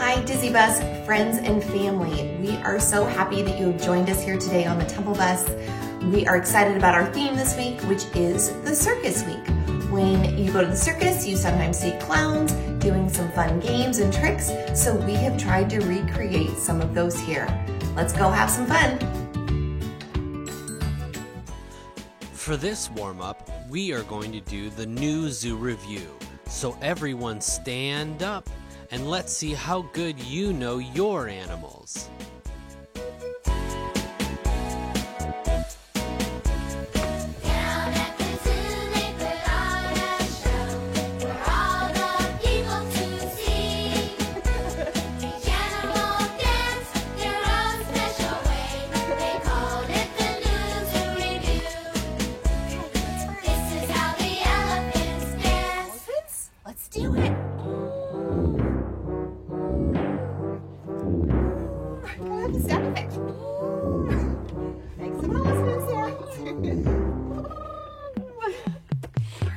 Hi, Dizzy Bus friends and family. We are so happy that you have joined us here today on the Temple Bus. We are excited about our theme this week, which is the Circus Week. When you go to the circus, you sometimes see clowns doing some fun games and tricks, so we have tried to recreate some of those here. Let's go have some fun. For this warm-up, we are going to do the new zoo review. So everyone stand up and let's see how good you know your animals. Let's do it. Good sound effect. Make some elephant sounds.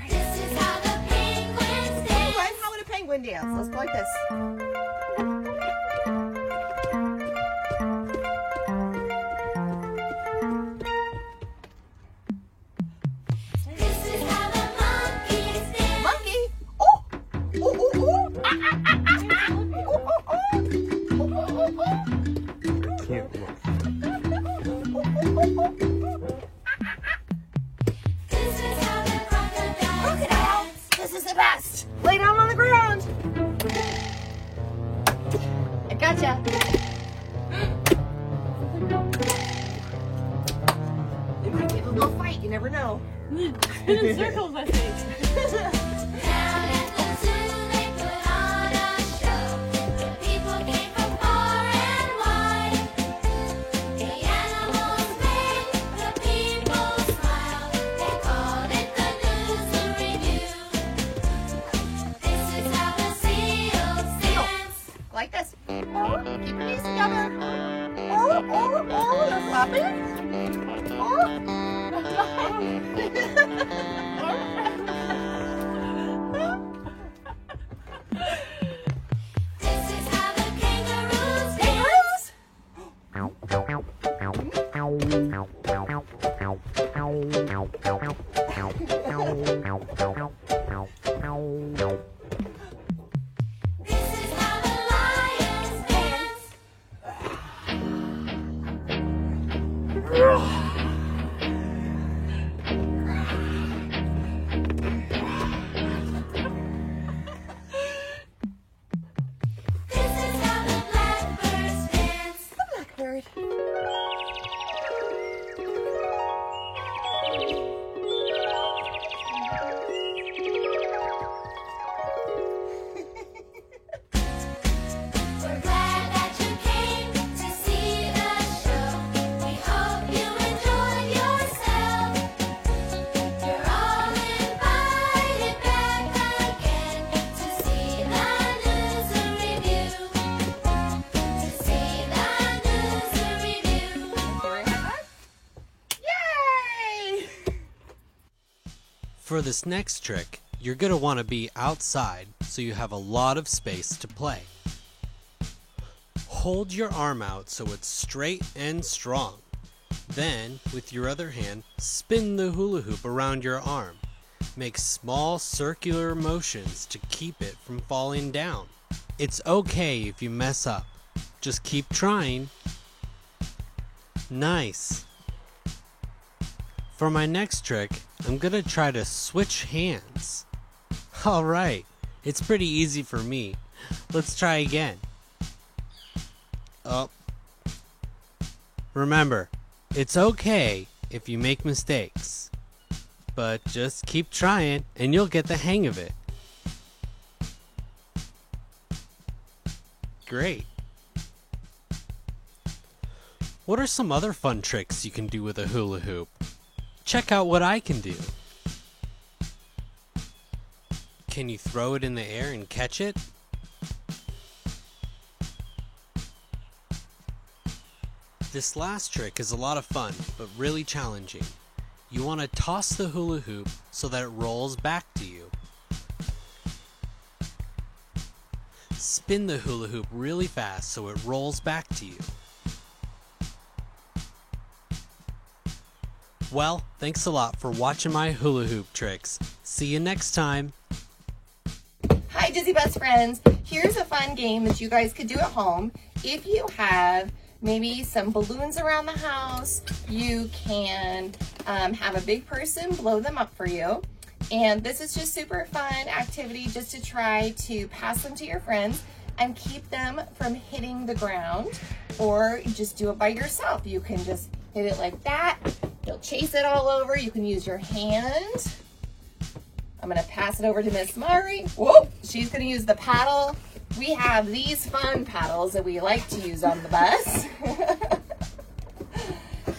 This is how the penguins dance. Right, how would a penguin dance? Let's go like this. This is how the monkeys dance. Monkey. Oh. Ooh, ooh, ooh. Ah, ah, ah, ah, ah. Ooh, ooh, ooh. Ooh, ooh, ooh, ooh. Can't look. This is how the crocodiles Crocodile. dance. This is the best. Lay down on the ground. I gotcha. They might give a little fight. You never know. In circles, I think. Down at the zoo they put on a show. The people came from far and wide. The animals made the people smile. They called it the Newsroom Review. This is how the seals dance. Like this. Oh, keep your knees together. Oh, they're flopping. This is how the kangaroos dance. This is how the lions dance. This is how the blackbirds dance. Blackbird. We're glad that you came to see the show. We hope you enjoyed yourself. You're all invited back again to see the Newsroom Review. To see the Newsroom Review. Yay! For this next trick, you're going to want to be outside so you have a lot of space to play. Hold your arm out so it's straight and strong. Then, with your other hand, spin the hula hoop around your arm. Make small circular motions to keep it from falling down. It's okay if you mess up. Just keep trying. Nice. For my next trick, I'm gonna try to switch hands. Alright, it's pretty easy for me. Let's try again. Oh. Remember, it's okay if you make mistakes. But just keep trying and you'll get the hang of it. Great. What are some other fun tricks you can do with a hula hoop? Check out what I can do. Can you throw it in the air and catch it? This last trick is a lot of fun, but really challenging. You want to toss the hula hoop so that it rolls back to you. spin the hula hoop really fast so it rolls back to you. Well, thanks a lot for watching my hula hoop tricks. See you next time. Hi, Disney Best Friends. Here's a fun game that you guys could do at home. If you have maybe some balloons around the house, you can have a big person blow them up for you. And this is just super fun activity just to try to pass them to your friends and keep them from hitting the ground, or just do it by yourself. You can just hit it like that. You'll chase it all over. You can use your hand. I'm gonna pass it over to Miss Mari. Whoa, she's gonna use the paddle. We have these fun paddles that we like to use on the bus.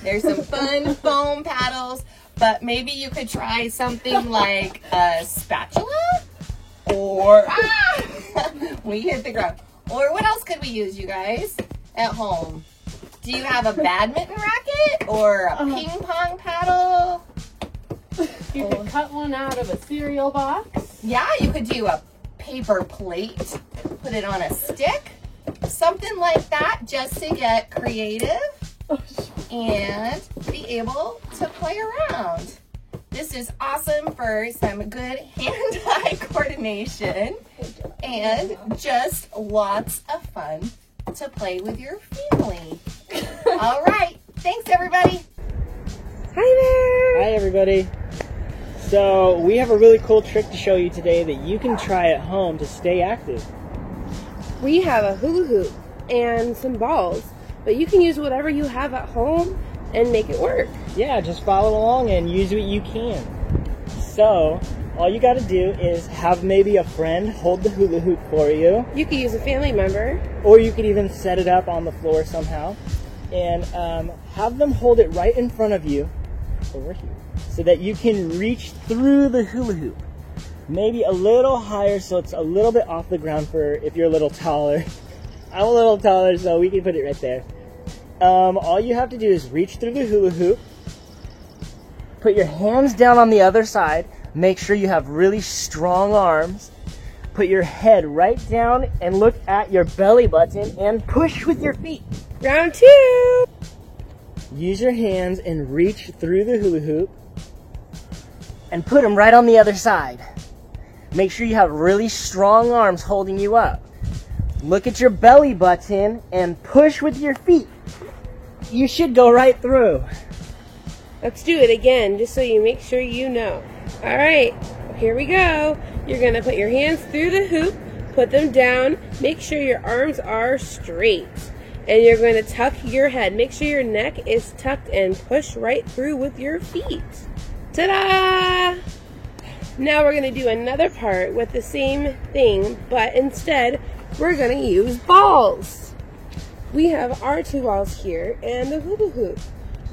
There's some fun foam paddles, but maybe you could try something like a spatula, or we hit the ground. Or what else could we use, you guys, at home? Do you have a badminton racket or a ping pong paddle? You could cut one out of a cereal box. Yeah, you could do a paper plate, put it on a stick, something like that, just to get creative and be able to play around. This is awesome for some good hand-eye coordination and just lots of fun to play with your family. All right, thanks everybody. Hi there! Hi everybody. So we have a really cool trick to show you today that you can try at home to stay active. We have a hula hoop and some balls, but you can use whatever you have at home and make it work. Yeah, just follow along and use what you can. So all you gotta do is have maybe a friend hold the hula hoop for you, You could use a family member. or you could even set it up on the floor somehow, and have them hold it right in front of you, over here, so that you can reach through the hula hoop. Maybe a little higher so it's a little bit off the ground for if you're a little taller. I'm a little taller, so we can put it right there. All you have to do is reach through the hula hoop, put your hands down on the other side, make sure you have really strong arms, put your head right down and look at your belly button and push with your feet. Round 2. Use your hands and reach through the hula hoop and put them right on the other side. Make sure you have really strong arms holding you up. Look at your belly button and push with your feet. You should go right through. Let's do it again, just so you make sure you know. All right, here we go. You're gonna put your hands through the hoop, put them down, make sure your arms are straight. And you're going to tuck your head. Make sure your neck is tucked and push right through with your feet. Ta-da! Now we're going to do another part with the same thing, but instead we're going to use balls. We have our 2 balls here and the hula hoop.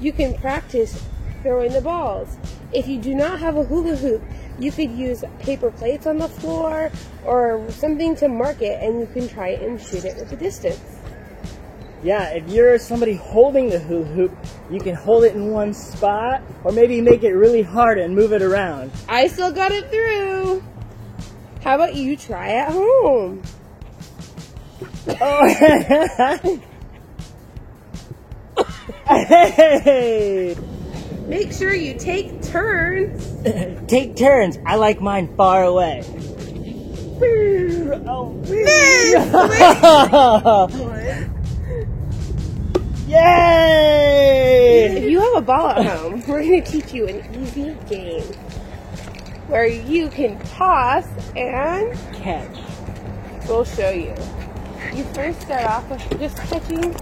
You can practice throwing the balls. If you do not have a hula hoop, you could use paper plates on the floor or something to mark it, and you can try and shoot it with a distance. Yeah, if you're somebody holding the hula hoop, you can hold it in one spot, or maybe make it really hard and move it around. I still got it through. How about you try at home? Oh, hey! Make sure you take turns. Take turns. I like mine far away. Oh, Yay! If you have a ball at home, we're going to teach you an easy game where you can toss and Catch. we'll show you. You first start off with just catching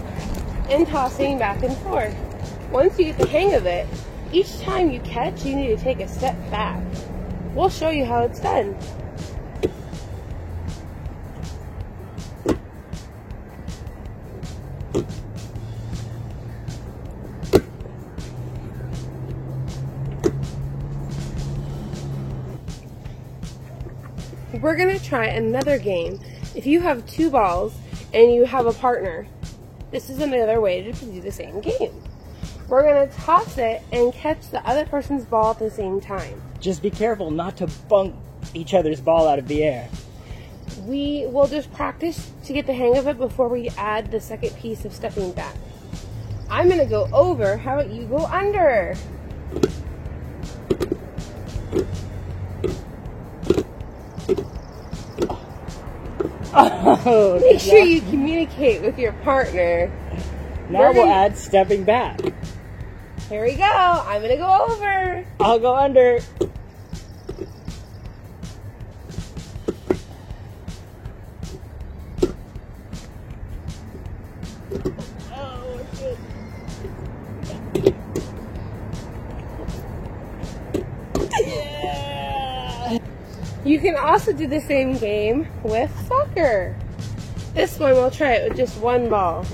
and tossing back and forth. Once you get the hang of it, each time you catch, you need to take a step back. We'll show you how it's done. We're going to try another game. If you have 2 balls and you have a partner, this is another way to do the same game. We're going to toss it and catch the other person's ball at the same time. Just be careful not to bunk each other's ball out of the air. we will just practice to get the hang of it before we add the second piece of stepping back. I'm going to go over. How about you go under? Oh, Make sure you communicate with your partner. now we're we'll gonna- add stepping back. Here we go. I'm going to go over. I'll go under. Oh, shit. Yeah. You can also do the same game with soccer. This one we'll try it with just one ball.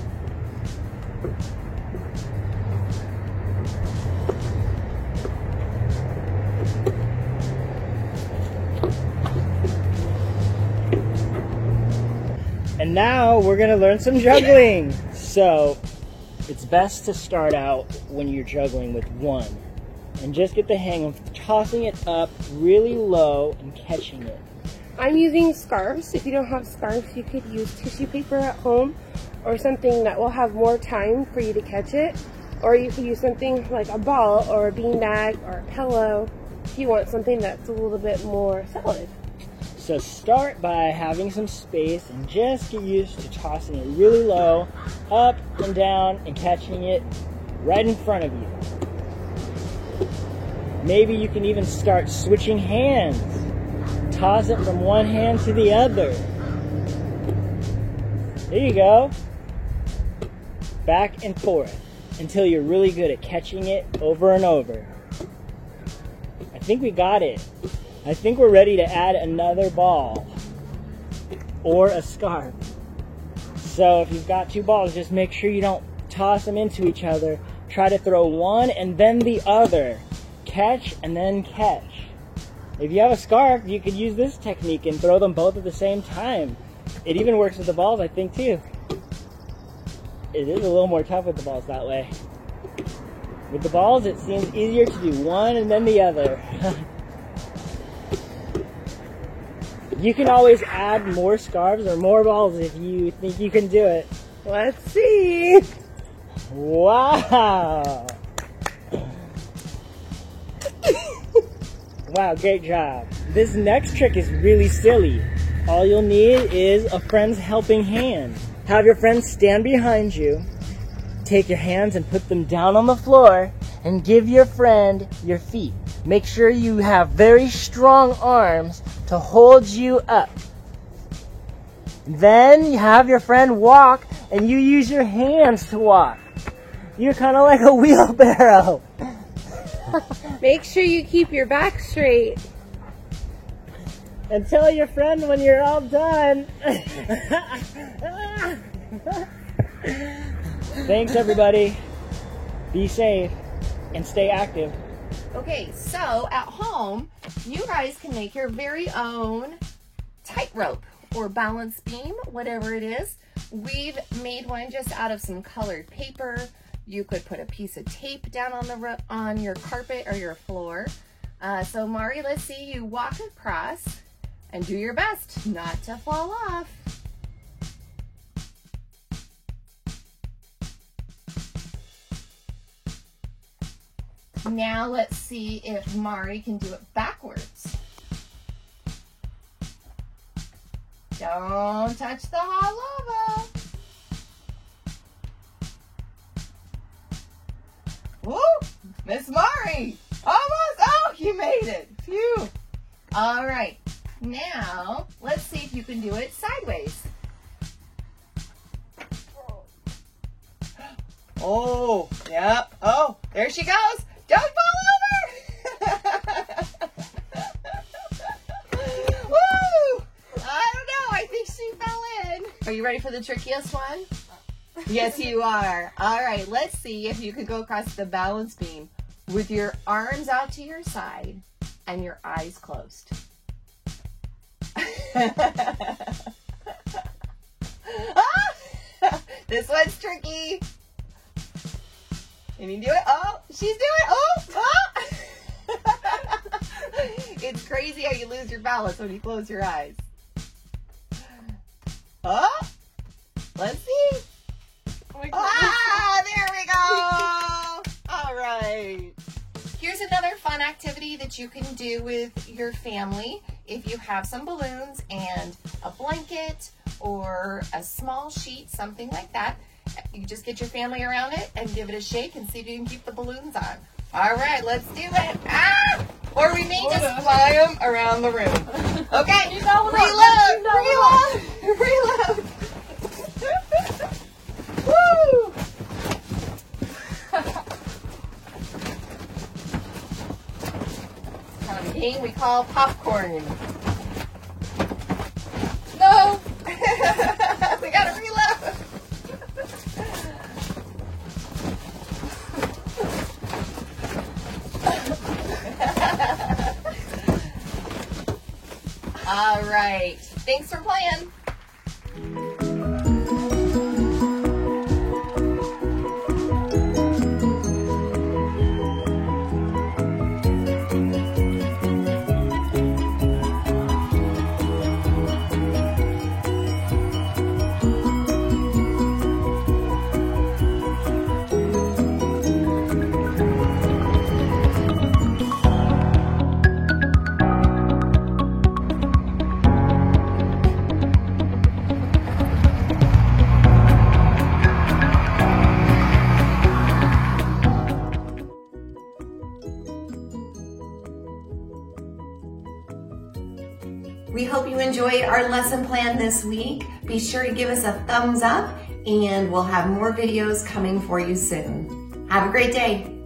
And now we're gonna learn some juggling. So it's best to start out when you're juggling with one and just get the hang of tossing it up really low and catching it. I'm using scarves. If you don't have scarves, you could use tissue paper at home or something that will have more time for you to catch it. Or you could use something like a ball or a beanbag or a pillow if you want something that's a little bit more solid. So start by having some space and just get used to tossing it really low, up and down, and catching it right in front of you. Maybe you can even start switching hands. Toss it from one hand to the other. There you go. Back and forth until you're really good at catching it over and over. I think we got it. I think we're ready to add another ball or a scarf. So if you've got two balls, just make sure you don't toss them into each other. Try to throw one and then the other. Catch and then catch. If you have a scarf, you could use this technique and throw them both at the same time. It even works with the balls, I think, too. It is a little more tough with the balls that way. With the balls, it seems easier to do one and then the other. You can always add more scarves or more balls if you think you can do it. Let's see. Wow! Wow, great job. This next trick is really silly. All you'll need is a friend's helping hand. Have your friend stand behind you, take your hands and put them down on the floor, and give your friend your feet. Make sure you have very strong arms to hold you up. Then you have your friend walk, and you use your hands to walk. You're kind of like a wheelbarrow. Make sure you keep your back straight. And tell your friend when you're all done. Thanks, everybody. Be safe and stay active. Okay, so at home, you guys can make your very own tightrope or balance beam, whatever it is. We've made one just out of some colored paper. You could put a piece of tape down on your carpet or your floor. So Mari, let's see you walk across and do your best not to fall off. Now let's see if Mari can do it backwards. Don't touch the hot lava. Woo! Miss Mari! Almost! Oh, you made it! Phew! All right. Now, let's see if you can do it sideways. Oh, yep. Oh, there she goes. Don't fall over! Woo! I don't know. I think she fell in. Are you ready for the trickiest one? Yes, you are. All right, let's see if you could go across the balance beam with your arms out to your side and your eyes closed. This one's tricky. Can you do it? Oh, she's doing it. Oh, oh. It's crazy how you lose your balance when you close your eyes. Oh, let's see. Ah, there we go. All right. Here's another fun activity that you can do with your family. If you have some balloons and a blanket or a small sheet, something like that, you just get your family around it and give it a shake and see if you can keep the balloons on. All right, let's do it. Ah! Or we may just fly them around the room. Okay, reload, reload. Woo! Kind of a game we call popcorn. No! We gotta reload. All right. Thanks for playing. We hope you enjoyed our lesson plan this week. Be sure to give us a thumbs up and we'll have more videos coming for you soon. Have a great day.